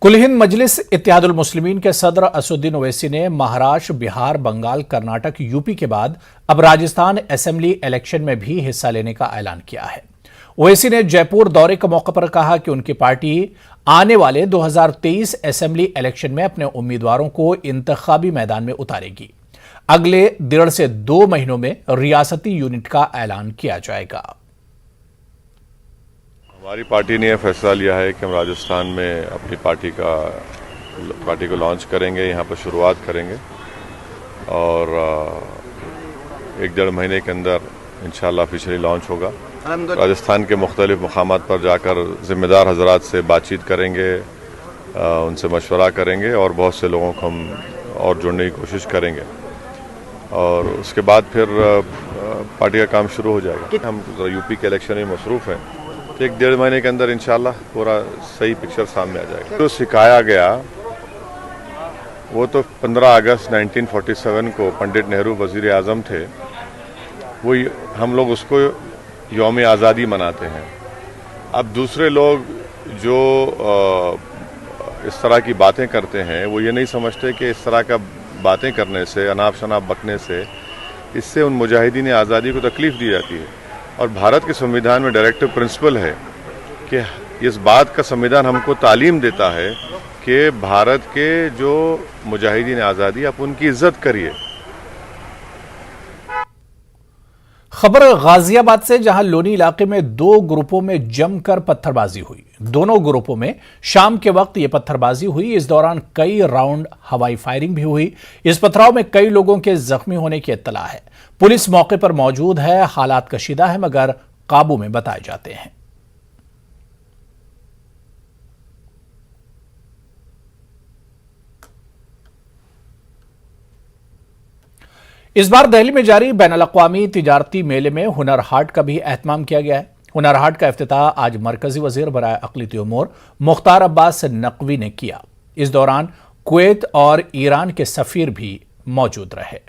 कुल हिंद मजलिस इत्तेहादुल मुस्लिमीन के सदर असदुद्दीन ओवैसी ने महाराष्ट्र, बिहार, बंगाल, कर्नाटक, यूपी के बाद अब राजस्थान असेंबली इलेक्शन में भी हिस्सा लेने का ऐलान किया है। ओवैसी ने जयपुर दौरे के मौके पर कहा कि उनकी पार्टी आने वाले 2023 असेंबली इलेक्शन में अपने उम्मीदवारों को इंतखाबी मैदान में उतारेगी। अगले 1.5 से 2 महीनों में रियासती यूनिट का ऐलान किया जाएगा। हमारी पार्टी ने यह फैसला लिया है कि हम राजस्थान में अपनी पार्टी को लॉन्च करेंगे, यहाँ पर शुरुआत करेंगे और 1-1.5 महीने के अंदर इंशाल्लाह ऑफिशियली लॉन्च होगा। राजस्थान के मुख्तलिफ मकामात पर जाकर जिम्मेदार हजरात से बातचीत करेंगे, उनसे मशवरा करेंगे और बहुत से लोगों को हम और जुड़ने की कोशिश करेंगे और उसके बाद फिर पार्टी का काम शुरू हो जाएगा। हम यूपी के इलेक्शन में मसरूफ़ हैं, 1-1.5 महीने के अंदर इंशाल्लाह पूरा सही पिक्चर सामने आ जाएगा। जो सिखाया गया वो तो 15 अगस्त 1947 को पंडित नेहरू वज़ीर आज़म थे, वो हम लोग उसको यौम आज़ादी मनाते हैं। अब दूसरे लोग जो इस तरह की बातें करते हैं वो ये नहीं समझते कि इस तरह का बातें करने से, अनाप शनाप बकने से, इससे उन मुजाहिदीन आज़ादी को तकलीफ़ दी जाती है। और भारत के संविधान में डायरेक्टिव प्रिंसिपल है कि इस बात का संविधान हमको तालीम देता है कि भारत के जो मुजाहिदीन आज़ादी आप उनकी इज्जत करिए। खबर गाजियाबाद से, जहां लोनी इलाके में 2 ग्रुपों में जमकर पत्थरबाजी हुई। दोनों ग्रुपों में शाम के वक्त यह पत्थरबाजी हुई। इस दौरान कई राउंड हवाई फायरिंग भी हुई। इस पथराव में कई लोगों के जख्मी होने की इत्तला है। पुलिस मौके पर मौजूद है। हालात कशीदा है मगर काबू में बताए जाते हैं। इस बार दिल्ली में जारी बैनुल-अक़वामी तिजारती मेले में हुनर हाट का भी एहतमाम किया गया है। हुनर हाट का इफ्तिताह आज मरकजी वजीर बराए अक़लियती उमूर मुख्तार अब्बास नकवी ने किया। इस दौरान कुवैत और ईरान के सफीर भी मौजूद रहे।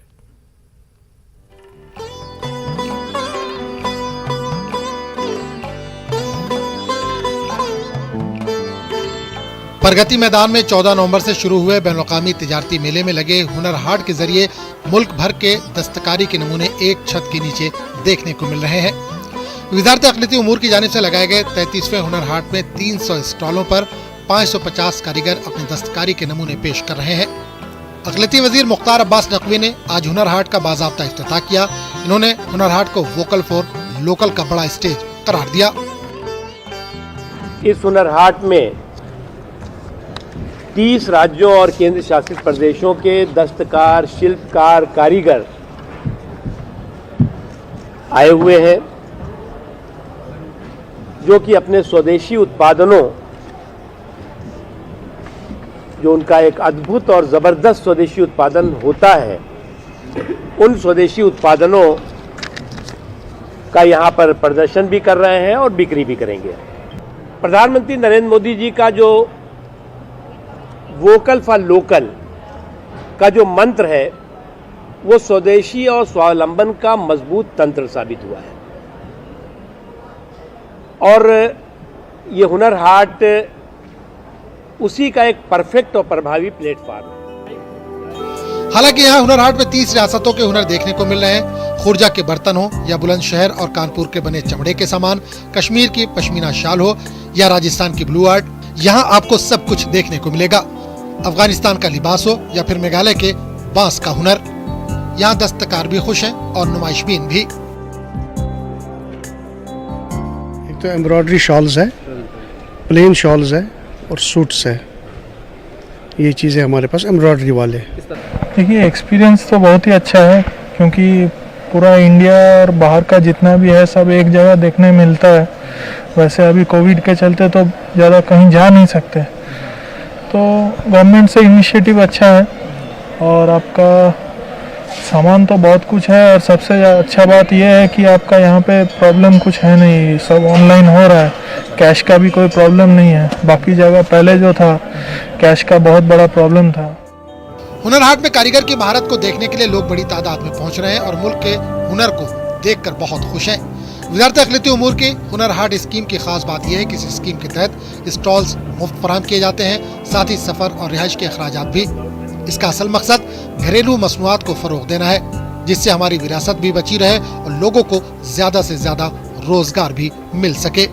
प्रगति मैदान में 14 नवंबर से शुरू हुए बैनुल-अक़वामी तिजारती मेले में लगे हुनर हाट के जरिए मुल्क भर के दस्तकारी के नमूने एक छत के नीचे देखने को मिल रहे हैं। वज़ारत अक़लियती उमूर की जानिब से लगाए गए 33वें हुनर हाट में 300 स्टॉलों पर 550 कारीगर अपनी दस्तकारी के नमूने पेश कर रहे हैं। अक़लियती वजीर मुख्तार अब्बास नकवी ने आज हुनर हाट का बाज़ाब्ता इफ्तिताह किया। इन्होंने हुनर हाट को वोकल फॉर लोकल का बड़ा स्टेज करार दिया। इस हुनर हाट में 30 राज्यों और केंद्र शासित प्रदेशों के दस्तकार, शिल्पकार, कारीगर आए हुए हैं जो कि अपने स्वदेशी उत्पादनों, जो उनका एक अद्भुत और ज़बरदस्त स्वदेशी उत्पादन होता है, उन स्वदेशी उत्पादनों का यहाँ पर प्रदर्शन भी कर रहे हैं और बिक्री भी करेंगे। प्रधानमंत्री नरेंद्र मोदी जी का जो वोकल फॉर लोकल का जो मंत्र है वो स्वदेशी और स्वावलंबन का मजबूत तंत्र साबित हुआ है और ये हुनर हाट उसी का एक परफेक्ट और प्रभावी प्लेटफॉर्म है। हालांकि यहाँ हुनर हाट में 30 रियासतों के हुनर देखने को मिल रहे हैं। खुर्जा के बर्तन हो या बुलंदशहर और कानपुर के बने चमड़े के सामान, कश्मीर की पश्मीना शाल हो या राजस्थान की ब्लू आर्ट, यहाँ आपको सब कुछ देखने को मिलेगा। अफगानिस्तान का लिबास हो या फिर मेघालय के बांस का हुनर, यहाँ दस्तकार भी खुश हैं और नुमाइशबीन भी। एक तो एम्ब्रॉयडरी शॉल्स है, प्लेन शॉल्स है और सूट्स है। ये चीज़ें हमारे पास एम्ब्रॉयडरी वाले। देखिए, एक्सपीरियंस तो बहुत ही अच्छा है क्योंकि पूरा इंडिया और बाहर का जितना भी है सब एक जगह देखने मिलता है। वैसे अभी कोविड के चलते तो ज़्यादा कहीं जा नहीं सकते, तो गवर्नमेंट से इनिशिएटिव अच्छा है और आपका सामान तो बहुत कुछ है और सबसे अच्छा बात यह है कि आपका यहाँ पे प्रॉब्लम कुछ है नहीं, सब ऑनलाइन हो रहा है। कैश का भी कोई प्रॉब्लम नहीं है। बाकी जगह पहले जो था कैश का बहुत बड़ा प्रॉब्लम था। हुनर हाट में कारीगर की महारत को देखने के लिए लोग बड़ी तादाद में पहुँच रहे हैं और मुल्क के हुनर को देखकर बहुत खुश हैं। वज़ारत अक़लियती उमूर की हुनर हाट स्कीम की खास बात यह है कि इस स्कीम के तहत स्टॉल्स मुफ्त फराहम किए जाते हैं, साथ ही सफर और रिहाइश के अखराजात भी। इसका असल मकसद घरेलू मसनूआत को फरोग देना है, जिससे हमारी विरासत भी बची रहे और लोगों को ज्यादा से ज्यादा रोजगार भी मिल सके।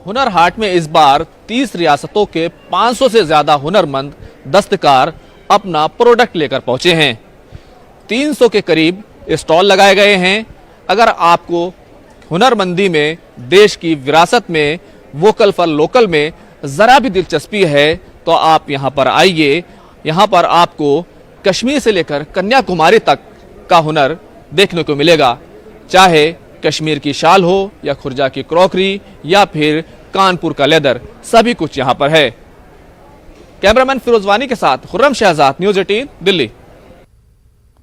हुनर हाट में इस बार 30 रियासतों के 500 से ज्यादा हुनरमंद दस्तकार अपना प्रोडक्ट लेकर पहुंचे हैं। 300 के करीब स्टॉल लगाए गए हैं। अगर आपको हुनरमंदी में, देश की विरासत में, वोकल फॉर लोकल में जरा भी दिलचस्पी है तो आप यहां पर आइए। यहां पर आपको कश्मीर से लेकर कन्याकुमारी तक का हुनर देखने को मिलेगा, चाहे कश्मीर की शाल हो या खुर्जा की क्रॉकरी या फिर कानपुर का लेदर, सभी कुछ यहां पर है। कैमरामैन फिरोज वानी के साथ खुर्रम शहजाद, न्यूज़ 18 दिल्ली।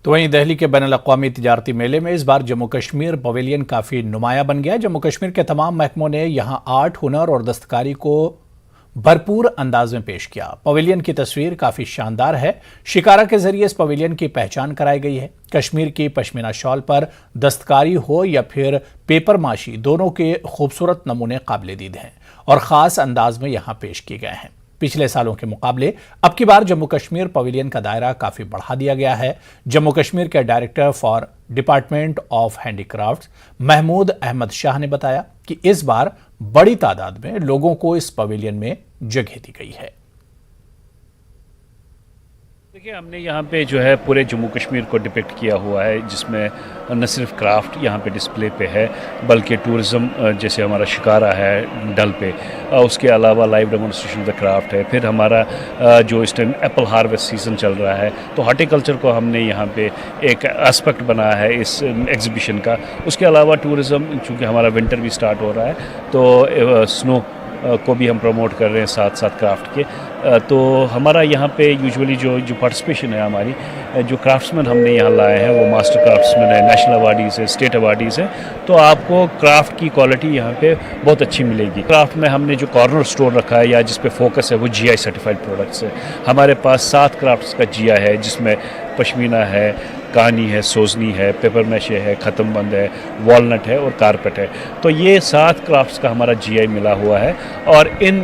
तो वहीं दिल्ली के बैनुल-अक़वामी तिजारती मेले में इस बार जम्मू कश्मीर पवेलियन काफी नुमाया बन गया। जम्मू कश्मीर के तमाम महकमों ने यहां आर्ट, हुनर और दस्तकारी को भरपूर अंदाज में पेश किया। पवेलियन की तस्वीर काफी शानदार है। शिकारा के जरिए इस पवेलियन की पहचान कराई गई है। कश्मीर की पश्मीना शॉल पर दस्तकारी हो या फिर पेपर माशी, दोनों के खूबसूरत नमूने काबिल दीद हैं और खास अंदाज में यहां पेश किए गए हैं। पिछले सालों के मुकाबले अब की बार जम्मू कश्मीर पवेलियन का दायरा काफी बढ़ा दिया गया है। जम्मू कश्मीर के director for department of handicrafts Mahmood Ahmad Shah ने बताया कि इस बार बड़ी तादाद में लोगों को इस पवेलियन में जगह दी गई है। देखिए, हमने यहाँ पे जो है पूरे जम्मू कश्मीर को डिपिक्ट किया हुआ है, जिसमें न सिर्फ क्राफ्ट यहाँ पे डिस्प्ले पे है बल्कि टूरिज़्म, जैसे हमारा शिकारा है डल पे, उसके अलावा live demonstration of the craft है। फिर हमारा जो इस टाइम एप्पल हार्वेस्ट सीज़न चल रहा है, तो हॉर्टिकल्चर को हमने यहाँ पे एक एस्पेक्ट बनाया है इस एग्जीबिशन का। उसके अलावा टूरिज़्म, चूँकि हमारा विंटर भी स्टार्ट हो रहा है, तो स्नो को भी हम प्रमोट कर रहे हैं साथ साथ क्राफ्ट के। तो हमारा यहाँ पे यूजुअली जो पार्टिसिपेशन है, हमारी जो क्राफ्ट्समैन हमने यहाँ लाए हैं वो मास्टर क्राफ्ट्समैन है, नेशनल अवार्डीज़ है, स्टेट अवार्डीज़ है। तो आपको क्राफ्ट की क्वालिटी यहाँ पे बहुत अच्छी मिलेगी। क्राफ्ट में हमने जो कॉर्नर स्टोर रखा है या जिस पे फोकस है वो GI सर्टिफाइड प्रोडक्ट्स है। हमारे पास 7 क्राफ्ट्स का GI है, जिसमें पश्मीना है, कहानी है, सोजनी है, पेपर मैशे है, ख़त्मबंद है, वॉलनट है और कारपेट है। तो ये 7 क्राफ्ट्स का हमारा GI मिला हुआ है और इन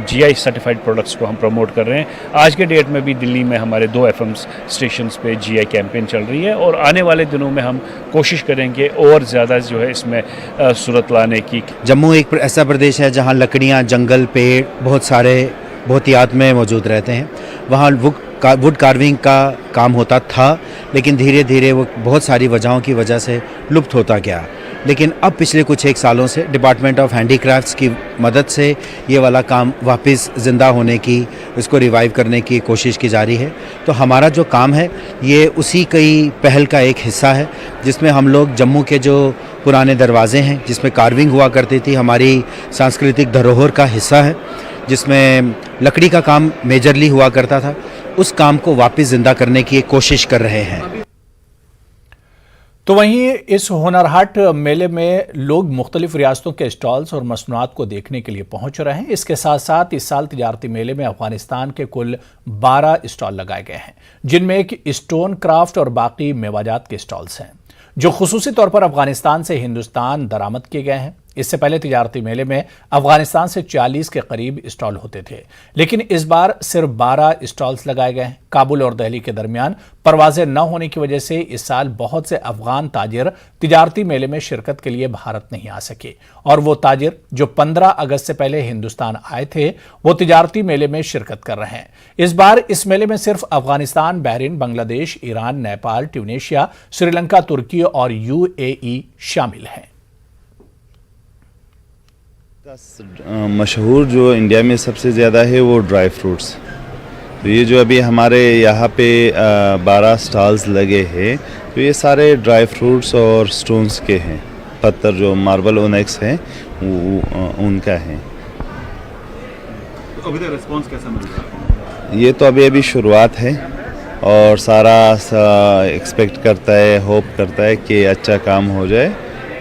GI सर्टिफाइड प्रोडक्ट्स को हम प्रमोट कर रहे हैं। आज के डेट में भी दिल्ली में हमारे 2 FM स्टेशंस पे GI कैंपेन चल रही है और आने वाले दिनों में हम कोशिश करेंगे और ज़्यादा जो है इसमें सूरत लाने की। जम्मू एक ऐसा प्रदेश है जहाँ लकड़ियाँ, जंगल, पेड़ बहुत याद में मौजूद रहते हैं। वहाँ वुड कार्विंग का काम होता था, लेकिन धीरे धीरे वो बहुत सारी वजहों की वजह से लुप्त होता गया। लेकिन अब पिछले कुछ 1 सालों से डिपार्टमेंट ऑफ हैंडीक्राफ्ट्स की मदद से ये वाला काम वापस ज़िंदा होने की, इसको रिवाइव करने की कोशिश की जा रही है। तो हमारा जो काम है ये उसी कई पहल का एक हिस्सा है, जिसमें हम लोग जम्मू के जो पुराने दरवाजे हैं, जिसमें कार्विंग हुआ करती थी, हमारी सांस्कृतिक धरोहर का हिस्सा है, जिसमें लकड़ी का काम मेजरली हुआ करता था, उस काम को वापस जिंदा करने की कोशिश कर रहे हैं। तो वहीं इस हुनर हाट मेले में लोग मुख्तलिफ रियासतों के स्टॉल्स और मसनूआत को देखने के लिए पहुंच रहे हैं। इसके साथ साथ इस साल तिजारती मेले में अफगानिस्तान के कुल 12 स्टॉल लगाए गए हैं, जिनमें एक स्टोन क्राफ्ट और बाकी मेवाजात के स्टॉल्स हैं, जो खुसूसी तौर पर अफगानिस्तान से हिंदुस्तान दरामद किए गए हैं। इससे पहले तिजारती मेले में अफगानिस्तान से 40 के करीब स्टॉल होते थे, लेकिन इस बार सिर्फ 12 स्टॉल्स लगाए गए हैं। काबुल और दिल्ली के दरमियान परवाजें न होने की वजह से इस साल बहुत से अफगान ताजिर तिजारती मेले में शिरकत के लिए भारत नहीं आ सके, और वो ताजिर जो 15 अगस्त से पहले हिंदुस्तान आए थे वो तिजारती मेले में शिरकत कर रहे हैं। इस बार इस मेले में सिर्फ Afghanistan, Bahrain, Bangladesh, Iran, Nepal, Tunisia, Sri Lanka, तुर्की और UAE शामिल हैं। मशहूर जो इंडिया में सबसे ज़्यादा है वो ड्राई फ्रूट्स। तो ये जो अभी हमारे यहाँ पे 12 स्टॉल्स लगे हैं, तो ये सारे ड्राई फ्रूट्स और स्टोन्स के हैं। पत्थर जो मार्बल ओनेक्स है उनका है। तो अभी तक रिस्पॉन्स कैसा मिल रहा है? ये तो अभी शुरुआत है और सारा एक्सपेक्ट करता है, होप करता है कि अच्छा काम हो जाए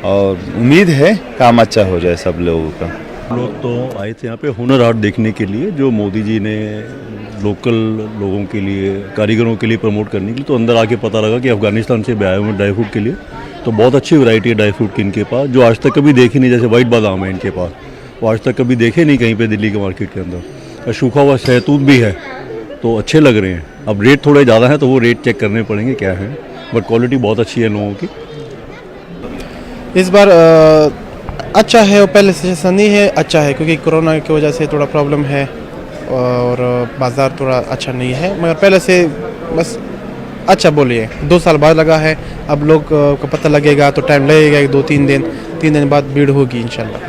और उम्मीद है काम अच्छा हो जाए सब लोगों का। हम लोग तो आए थे यहाँ पे हुनर हाट देखने के लिए, जो मोदी जी ने लोकल लोगों के लिए, कारीगरों के लिए प्रमोट करने के लिए। तो अंदर आके पता लगा कि अफगानिस्तान से भी आए हुए ड्राई फ्रूट के लिए। तो बहुत अच्छी वैरायटी है ड्राई फ्रूट की इनके पास, जो आज तक कभी देखी नहीं। जैसे वाइट बादाम है इनके पास, वो आज तक कभी देखे नहीं कहीं पे दिल्ली के मार्केट के अंदर। सूखा हुआ शहतूत भी है तो अच्छे लग रहे हैं। अब रेट थोड़े ज़्यादा हैं तो वो रेट चेक करने पड़ेंगे क्या है, बट क्वालिटी बहुत अच्छी है लोगों की। इस बार अच्छा है, और पहले से जैसा नहीं है, अच्छा है, क्योंकि कोरोना की वजह से थोड़ा प्रॉब्लम है और बाज़ार थोड़ा अच्छा नहीं है, मगर पहले से बस अच्छा बोलिए। 2 साल बाद लगा है, अब लोग को पता लगेगा तो टाइम लगेगा, 2-3 दिन, 3 दिन बाद भीड़ होगी इंशाल्लाह।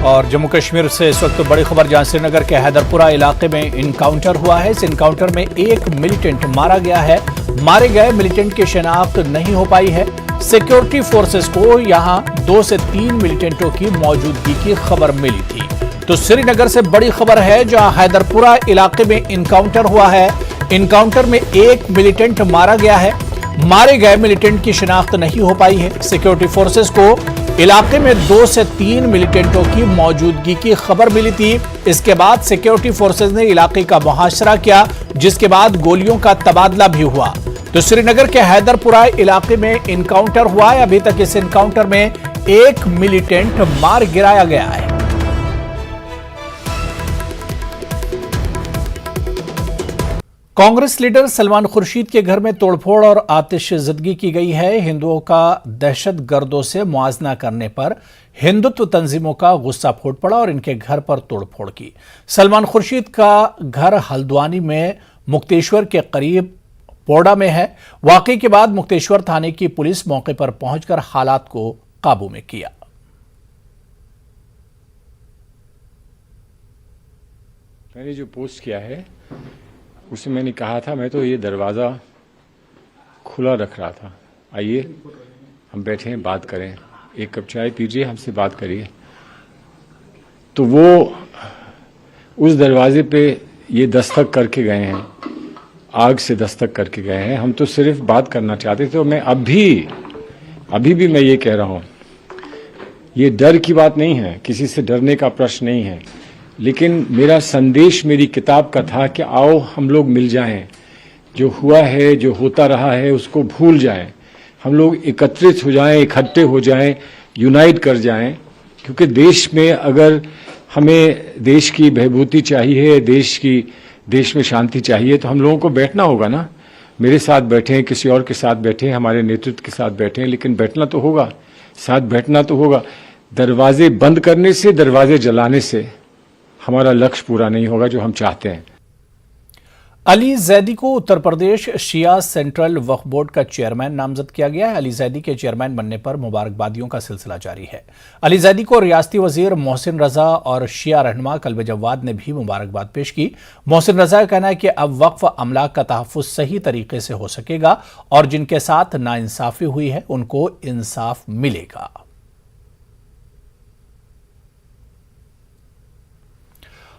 और जम्मू कश्मीर से इस वक्त बड़ी खबर, जहां श्रीनगर के हैदरपुरा इलाके में इनकाउंटर हुआ है। इस इनकाउंटर में एक मिलिटेंट मारा गया है। मारे गए मिलिटेंट की शिनाख्त नहीं हो पाई है। सिक्योरिटी फोर्सेस को यहां 2 से 3 मिलिटेंटों की मौजूदगी की खबर मिली थी। तो श्रीनगर से बड़ी खबर है, जहां हैदरपुरा इलाके में इनकाउंटर हुआ है। इनकाउंटर में एक मिलिटेंट मारा गया है। मारे गए मिलिटेंट की शिनाख्त नहीं हो पाई है। सिक्योरिटी फोर्सेस को इलाके में 2 से 3 मिलिटेंटों की मौजूदगी की खबर मिली थी। इसके बाद सिक्योरिटी फोर्सेस ने इलाके का मुहासरा किया, जिसके बाद गोलियों का तबादला भी हुआ। तो श्रीनगर के हैदरपुरा इलाके में इनकाउंटर हुआ है। अभी तक इस इनकाउंटर में एक मिलिटेंट मार गिराया गया है। कांग्रेस लीडर सलमान खुर्शीद के घर में तोड़फोड़ और आतिशज़दगी की गई है। हिंदुओं का दहशतगर्दों से मुआवजा करने पर हिंदुत्व तंजीमों का गुस्सा फूट पड़ा और इनके घर पर तोड़फोड़ की। सलमान खुर्शीद का घर हल्द्वानी में मुक्तेश्वर के करीब पोडा में है। वाकई के बाद मुक्तेश्वर थाने की पुलिस मौके पर पहुंचकर हालात को काबू में किया। मैंने जो पोस्ट किया है उसमें मैंने कहा था, मैं तो ये दरवाज़ा खुला रख रहा था, आइए हम बैठे हैं, बात करें, एक कप चाय पीजिए, हमसे बात करिए। तो वो उस दरवाजे पे ये दस्तक करके गए हैं, आग से दस्तक करके गए हैं। हम तो सिर्फ बात करना चाहते थे। और मैं अभी भी मैं ये कह रहा हूँ, ये डर की बात नहीं है, किसी से डरने का प्रश्न नहीं है, लेकिन मेरा संदेश मेरी किताब का था कि आओ हम लोग मिल जाएं, जो हुआ है, जो होता रहा है, उसको भूल जाएं, हम लोग एकत्रित हो जाएं, इकट्ठे हो जाएं, यूनाइट कर जाएं। क्योंकि देश में अगर हमें देश की बहबूदी चाहिए, देश में शांति चाहिए, तो हम लोगों को बैठना होगा ना। मेरे साथ बैठे, किसी और के साथ बैठे, हमारे नेतृत्व के साथ बैठे, लेकिन बैठना तो होगा, साथ बैठना तो होगा। दरवाजे बंद करने से, दरवाजे जलाने से हमारा लक्ष्य पूरा नहीं होगा जो हम चाहते हैं। अली जैदी को उत्तर प्रदेश शिया सेंट्रल वक्फ बोर्ड का चेयरमैन नामजद किया गया है। अली जैदी के चेयरमैन बनने पर मुबारकबादियों का सिलसिला जारी है। अली जैदी को रियासती वजीर मोहसिन रजा और शिया रहनुमा कल्बे जवाद ने भी मुबारकबाद पेश की। मोहसिन रजा का कहना है कि अब वक्फ अमलाक का तहफ़्फ़ुज़ सही तरीके से हो सकेगा और जिनके साथ नाइंसाफी हुई है उनको इंसाफ मिलेगा।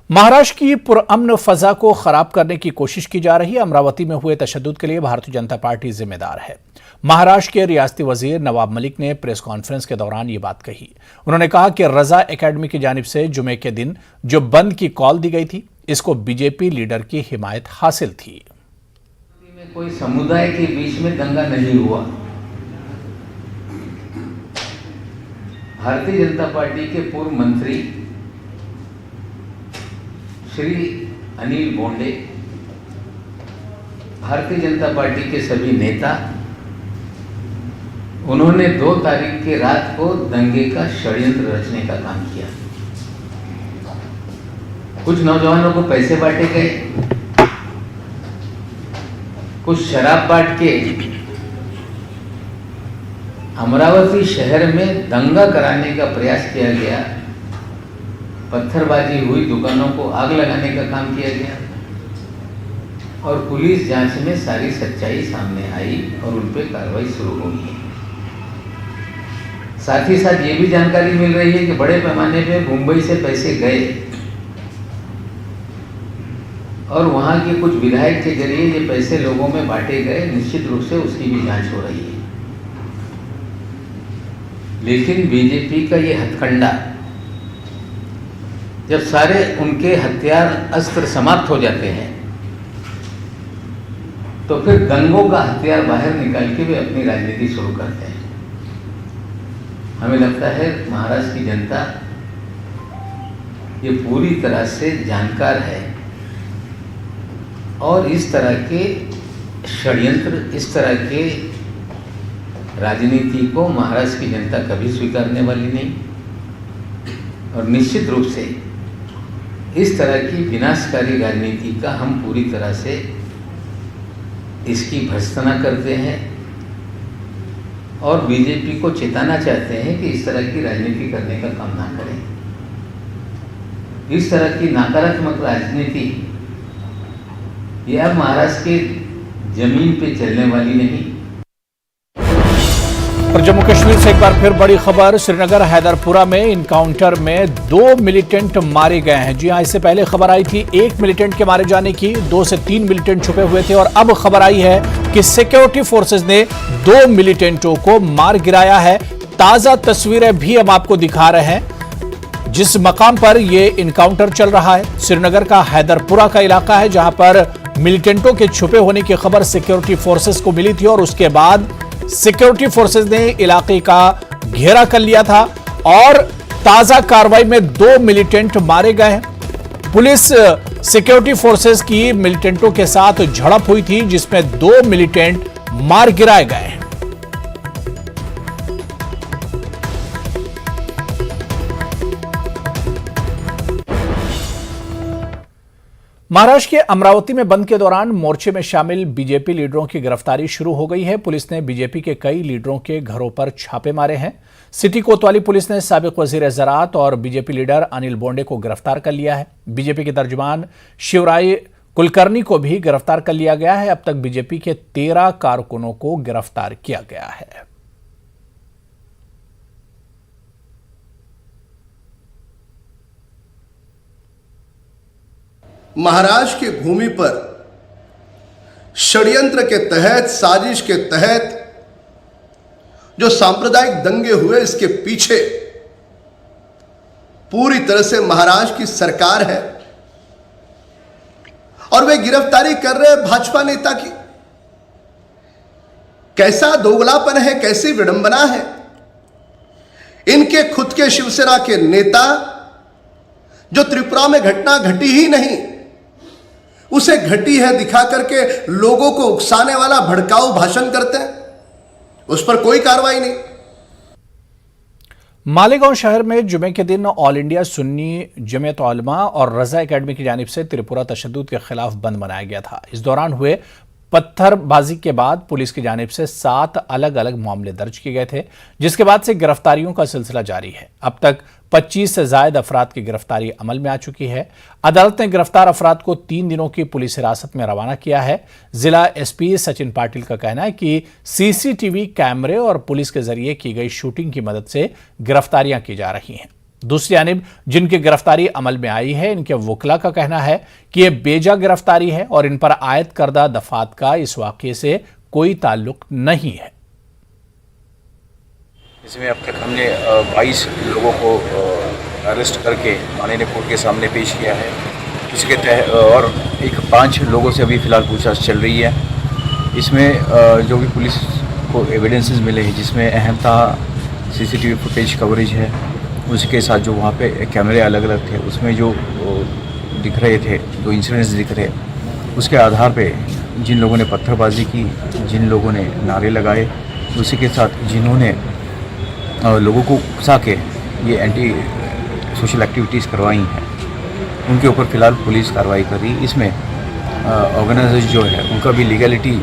महाराष्ट्र की पुरअमन फजा को खराब करने की कोशिश की जा रही है। अमरावती में हुए तशद्दुद के लिए भारतीय जनता पार्टी जिम्मेदार है। महाराष्ट्र के रियासती वजीर नवाब मलिक ने प्रेस कॉन्फ्रेंस के दौरान ये बात कही। उन्होंने कहा कि रजा एकेडमी की जानिब से जुमे के दिन जो बंद की कॉल दी गई थी, इसको बीजेपी लीडर की हिमायत हासिल थी। कोई समुदाय के बीच में दंगा नहीं हुआ। भारतीय जनता पार्टी के पूर्व मंत्री श्री अनिल बोंडे, भारतीय जनता पार्टी के सभी नेता, उन्होंने 2 तारीख के रात को दंगे का षड्यंत्र रचने का काम किया। कुछ नौजवानों को पैसे बांटे गए, कुछ शराब बांट के अमरावती शहर में दंगा कराने का प्रयास किया गया। पत्थरबाजी हुई, दुकानों को आग लगाने का काम किया गया और पुलिस जांच में सारी सच्चाई सामने आई और उन पर कार्रवाई शुरू हो गई। साथ ही साथ ये भी जानकारी मिल रही है कि बड़े पैमाने पे मुंबई से पैसे गए और वहां के कुछ विधायक के जरिए ये पैसे लोगों में बांटे गए। निश्चित रूप से उसकी भी जांच हो रही है। लेकिन बीजेपी का ये हथकंडा, जब सारे उनके हथियार अस्त्र समाप्त हो जाते हैं तो फिर दंगों का हथियार बाहर निकाल के वे अपनी राजनीति शुरू करते हैं। हमें लगता है महाराष्ट्र की जनता ये पूरी तरह से जानकार है और इस तरह के षड्यंत्र, इस तरह के राजनीति को महाराष्ट्र की जनता कभी स्वीकारने वाली नहीं और निश्चित रूप से इस तरह की विनाशकारी राजनीति का हम पूरी तरह से इसकी भर्त्सना करते हैं और बीजेपी को चेताना चाहते हैं कि इस तरह की राजनीति करने का काम ना करें। इस तरह की नकारात्मक राजनीति ये अब महाराष्ट्र के जमीन पे चलने वाली नहीं। और जम्मू कश्मीर से एक बार फिर बड़ी खबर, श्रीनगर हैदरपुरा में इनकाउंटर में 2 मिलिटेंट मारे गए हैं। जी हां, इससे पहले खबर आई थी 1 मिलिटेंट के मारे जाने की, 2 से 3 मिलिटेंट छुपे हुए थे और अब खबर आई है कि सिक्योरिटी फोर्सेज ने 2 मिलिटेंटों को मार गिराया है। ताजा तस्वीरें भी हम आपको दिखा रहे हैं जिस मकाम पर यह इनकाउंटर चल रहा है। श्रीनगर का हैदरपुरा का इलाका है जहां पर मिलिटेंटों के छुपे होने की खबर सिक्योरिटी फोर्सेज को मिली थी और उसके बाद सिक्योरिटी फोर्सेज ने इलाके का घेरा कर लिया था और ताजा कार्रवाई में 2 मिलिटेंट मारे गए हैं। पुलिस सिक्योरिटी फोर्सेज की मिलिटेंटों के साथ झड़प हुई थी जिसमें 2 मिलिटेंट मार गिराए गए हैं। महाराष्ट्र के अमरावती में बंद के दौरान मोर्चे में शामिल बीजेपी लीडरों की गिरफ्तारी शुरू हो गई है। पुलिस ने बीजेपी के कई लीडरों के घरों पर छापे मारे हैं। सिटी कोतवाली पुलिस ने साबिक वजीर ज़राअत और बीजेपी लीडर अनिल बोंडे को गिरफ्तार कर लिया है। बीजेपी के तर्जुमान शिवराय कुलकर्णी को भी गिरफ्तार कर लिया गया है। अब तक बीजेपी के 13 कारकुनों को गिरफ्तार किया गया है। महाराष्ट्र की भूमि पर षड्यंत्र के तहत, साजिश के तहत जो सांप्रदायिक दंगे हुए, इसके पीछे पूरी तरह से महाराष्ट्र की सरकार है और वे गिरफ्तारी कर रहे हैं भाजपा नेता की। कैसा दोगलापन है, कैसी विडंबना है। इनके खुद के शिवसेना के नेता जो त्रिपुरा में घटना घटी ही नहीं, उसे घटी है दिखा करके लोगों को उकसाने वाला भड़काऊ भाषण करते हैं, उस पर कोई कार्रवाई नहीं। मालेगांव शहर में जुमे के दिन ऑल इंडिया सुन्नी जमीयत उलमा और रजा एकेडमी की जानिब से त्रिपुरा तशद्दुद के खिलाफ बंद मनाया गया था। इस दौरान हुए पत्थरबाजी के बाद पुलिस की जानिब से 7 अलग अलग मामले दर्ज किए गए थे, जिसके बाद से गिरफ्तारियों का सिलसिला जारी है। अब तक 25 से ज्यादा अफराद की गिरफ्तारी अमल में आ चुकी है। अदालत ने गिरफ्तार अफराद को 3 दिनों की पुलिस हिरासत में रवाना किया है। जिला एसपी सचिन पाटिल का कहना है कि सीसीटीवी कैमरे और पुलिस के जरिए की गई शूटिंग की मदद से गिरफ्तारियां की जा रही हैं। दूसरी जानिब जिनकी गिरफ्तारी अमल में आई है, इनके वकला का कहना है कि यह बेजा गिरफ्तारी है और इन पर आयद करदा दफात का इस वाकये से कोई ताल्लुक नहीं है। इसमें अब तक हमने 22 लोगों को अरेस्ट करके माननीय कोर्ट के सामने पेश किया है। इसके तहत और 5 लोगों से अभी फ़िलहाल पूछताछ चल रही है। इसमें जो भी पुलिस को एविडेंसेस मिले हैं, जिसमें अहम था सीसीटीवी फुटेज कवरेज है, उसके साथ जो वहाँ पे कैमरे अलग अलग थे, उसमें जो दिख रहे थे, जो इंसिडेंट्स दिख रहे, उसके आधार पे जिन लोगों ने पत्थरबाजी की, जिन लोगों ने नारे लगाए, उसी के साथ जिन्होंने लोगों को उकसा के ये एंटी सोशल एक्टिविटीज़ करवाई हैं, उनके ऊपर फ़िलहाल पुलिस कार्रवाई कर रही। इसमें ऑर्गेनाइजर्स जो है उनका भी लीगलिटी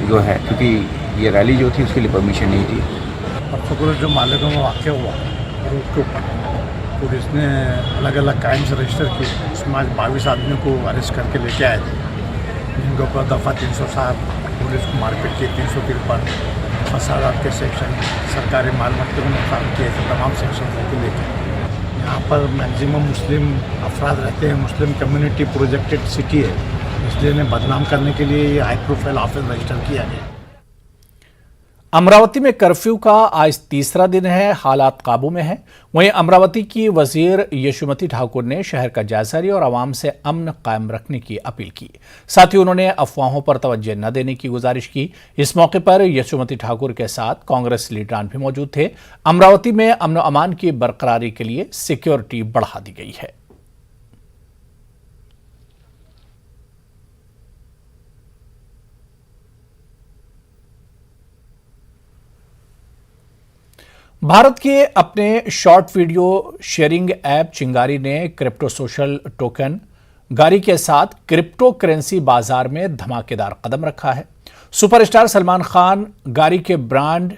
जो है, क्योंकि ये रैली जो थी उसके लिए परमिशन नहीं थी। परसों जो मालेगांव में वाक़या हुआ रोड के ऊपर, पुलिस ने अलग अलग क्राइम्स रजिस्टर किए। उसमें आज 22 आदमियों को अरेस्ट करके लेके आए थे, जिनके ऊपर दफ़ा 307 पुलिस को मारपीट की, 353 फसादात के सेक्शन, सरकारी मालमत्ता को नुकसान किए थे, तमाम सेक्शन लेके यहाँ पर मैक्सिमम मुस्लिम अफराद रहते हैं। मुस्लिम कम्युनिटी प्रोजेक्टेड सिटी है, इसलिए इन्हें बदनाम करने के लिए ये हाई प्रोफाइल ऑफिस रजिस्टर किया गया। अमरावती में कर्फ्यू का आज तीसरा दिन है, हालात काबू में है। वहीं अमरावती की वजीर यशोमती ठाकुर ने शहर का जायजा लिया और आवाम से अमन कायम रखने की अपील की। साथ ही उन्होंने अफवाहों पर तवज्जो न देने की गुजारिश की। इस मौके पर यशोमती ठाकुर के साथ कांग्रेस लीडरान भी मौजूद थे। अमरावती में अमन अमान की बरकरारी के लिए सिक्योरिटी बढ़ा दी गई है। भारत के अपने शॉर्ट वीडियो शेयरिंग ऐप चिंगारी ने क्रिप्टो सोशल टोकन गारी के साथ क्रिप्टो करेंसी बाजार में धमाकेदार कदम रखा है। सुपरस्टार सलमान खान गारी के ब्रांड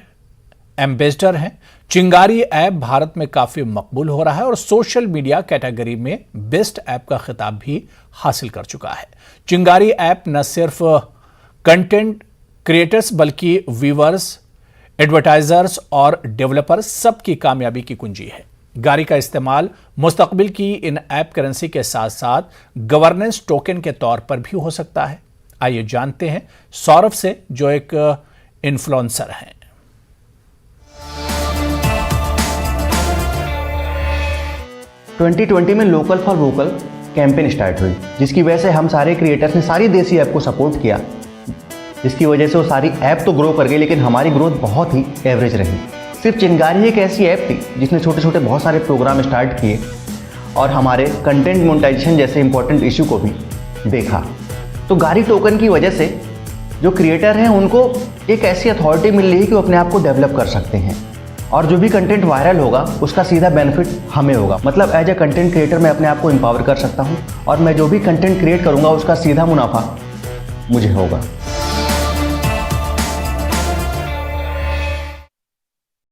एम्बेसडर हैं। चिंगारी ऐप भारत में काफी मकबूल हो रहा है और सोशल मीडिया कैटेगरी में बेस्ट ऐप का खिताब भी हासिल कर चुका है। चिंगारी ऐप न सिर्फ कंटेंट क्रिएटर्स बल्कि व्यूअर्स, एडवर्टाइजर्स और डेवलपर्स सबकी कामयाबी की कुंजी है। गारी का इस्तेमाल मुस्तकबिल की इन ऐप करेंसी के साथ साथ गवर्नेंस टोकन के तौर पर भी हो सकता है। आइए जानते हैं सौरभ से, जो एक इन्फ्लुएंसर हैं। ट्वेंटी में local for vocal campaign start हुई, जिसकी वजह से हम सारे क्रिएटर्स ने सारी देसी ऐप को सपोर्ट किया, जिसकी वजह से वो सारी ऐप तो ग्रो कर गई, लेकिन हमारी ग्रोथ बहुत ही एवरेज रही। सिर्फ चिंगारी एक ऐसी ऐप थी जिसने छोटे छोटे बहुत सारे प्रोग्राम स्टार्ट किए और हमारे कंटेंट मोनेटाइजेशन जैसे इंपॉर्टेंट इशू को भी देखा। तो गारी टोकन की वजह से जो क्रिएटर हैं उनको एक ऐसी अथॉरिटी मिल रही है कि वो अपने आप को डेवलप कर सकते हैं, और जो भी कंटेंट वायरल होगा उसका सीधा बेनिफिट हमें होगा। मतलब एज ए कंटेंट क्रिएटर मैं अपने आप को एम्पावर कर सकता हूँ और मैं जो भी कंटेंट क्रिएट करूँगा उसका सीधा मुनाफा मुझे होगा।